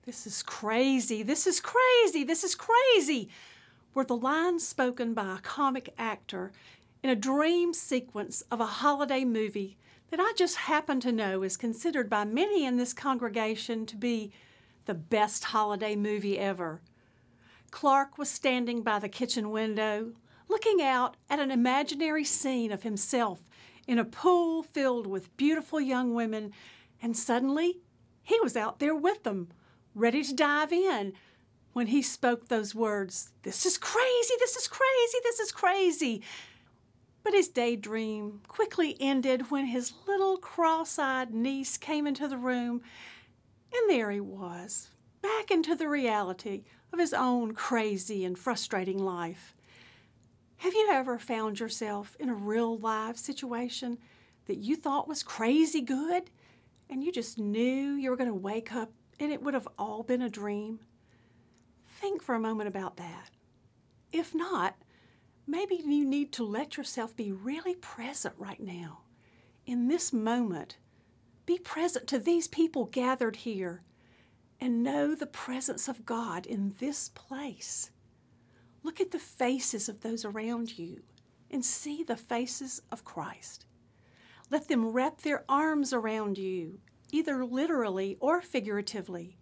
"This is crazy, this is crazy, this is crazy," were the lines spoken by a comic actor in a dream sequence of a holiday movie that I just happen to know is considered by many in this congregation to be the best holiday movie ever. Clark was standing by the kitchen window, looking out at an imaginary scene of himself in a pool filled with beautiful young women, and suddenly he was out there with them, ready to dive in, when he spoke those words, "This is crazy, this is crazy, this is crazy." But his daydream quickly ended when his little cross-eyed niece came into the room, and there he was, back into the reality of his own crazy and frustrating life. Have you ever found yourself in a real life situation that you thought was crazy good, and you just knew you were going to wake up and it would have all been a dream? Think for a moment about that. If not, maybe you need to let yourself be really present right now. In this moment, be present to these people gathered here and know the presence of God in this place. Look at the faces of those around you and see the faces of Christ. Let them wrap their arms around you, either literally or figuratively,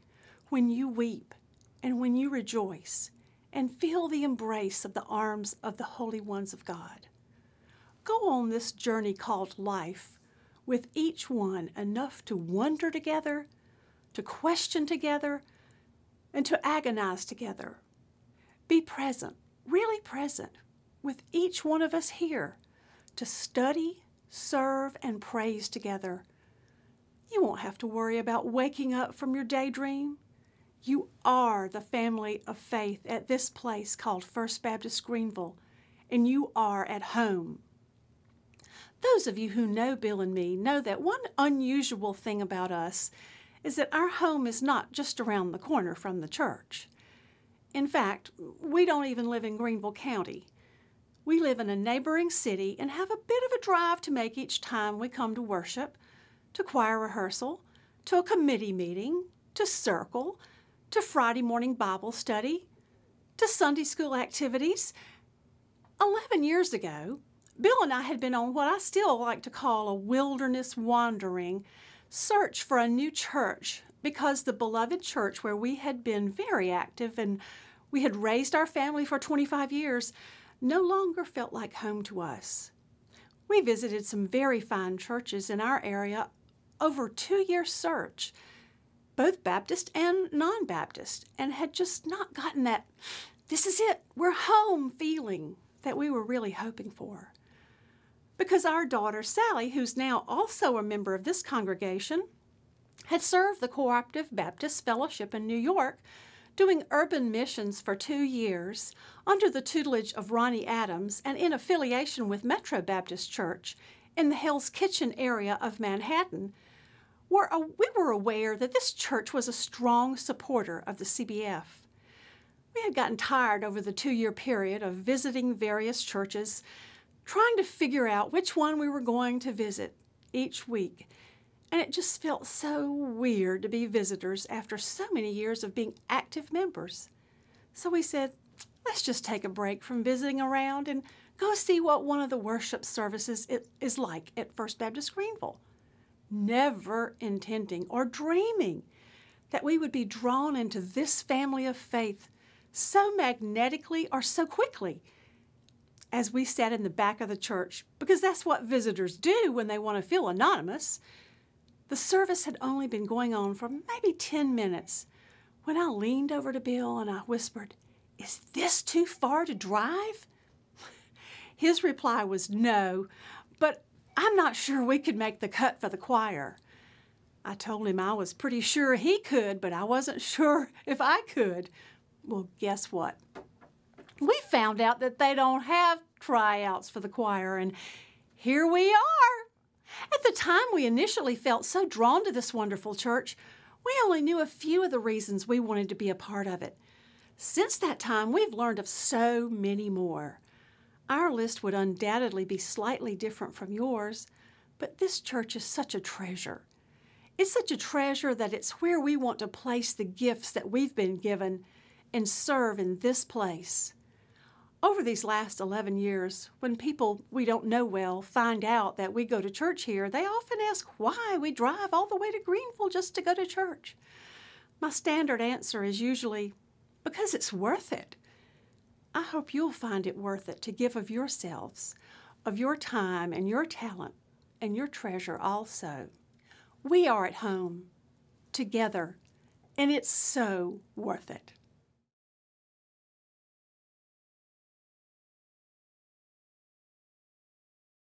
when you weep and when you rejoice, and feel the embrace of the arms of the holy ones of God. Go on this journey called life with each one enough to wonder together, to question together, and to agonize together. Be present, really present, with each one of us here to study, serve, and praise together. You won't have to worry about waking up from your daydream. You are the family of faith at this place called First Baptist Greenville, and you are at home. Those of you who know Bill and me know that one unusual thing about us is that our home is not just around the corner from the church. In fact, we don't even live in Greenville County. We live in a neighboring city and have a bit of a drive to make each time we come to worship, to choir rehearsal, to a committee meeting, to circle, to Friday morning Bible study, to Sunday school activities. 11 years ago, Bill and I had been on what I still like to call a wilderness wandering search for a new church, because the beloved church where we had been very active and we had raised our family for 25 years no longer felt like home to us. We visited some very fine churches in our area over a 2-year search, both Baptist and non-Baptist, and had just not gotten that, "This is it, we're home" feeling that we were really hoping for. Because our daughter Sally, who's now also a member of this congregation, had served the Cooperative Baptist Fellowship in New York, doing urban missions for 2 years under the tutelage of Ronnie Adams and in affiliation with Metro Baptist Church in the Hell's Kitchen area of Manhattan. We were aware that this church was a strong supporter of the CBF. We had gotten tired over the 2-year period of visiting various churches, trying to figure out which one we were going to visit each week. And it just felt so weird to be visitors after so many years of being active members. So we said, let's just take a break from visiting around and go see what one of the worship services is like at First Baptist Greenville. Never intending or dreaming that we would be drawn into this family of faith so magnetically or so quickly as we sat in the back of the church, because that's what visitors do when they want to feel anonymous. The service had only been going on for maybe 10 minutes when I leaned over to Bill and I whispered, "Is this too far to drive?" His reply was no, but I'm not sure we could make the cut for the choir. I told him I was pretty sure he could, but I wasn't sure if I could. Well, guess what? We found out that they don't have tryouts for the choir, and here we are. At the time we initially felt so drawn to this wonderful church, we only knew a few of the reasons we wanted to be a part of it. Since that time, we've learned of so many more. Our list would undoubtedly be slightly different from yours, but this church is such a treasure. It's such a treasure that it's where we want to place the gifts that we've been given and serve in this place. Over these last 11 years, when people we don't know well find out that we go to church here, they often ask why we drive all the way to Greenville just to go to church. My standard answer is usually, because it's worth it. I hope you'll find it worth it to give of yourselves, of your time and your talent and your treasure also. We are at home, together, and it's so worth it.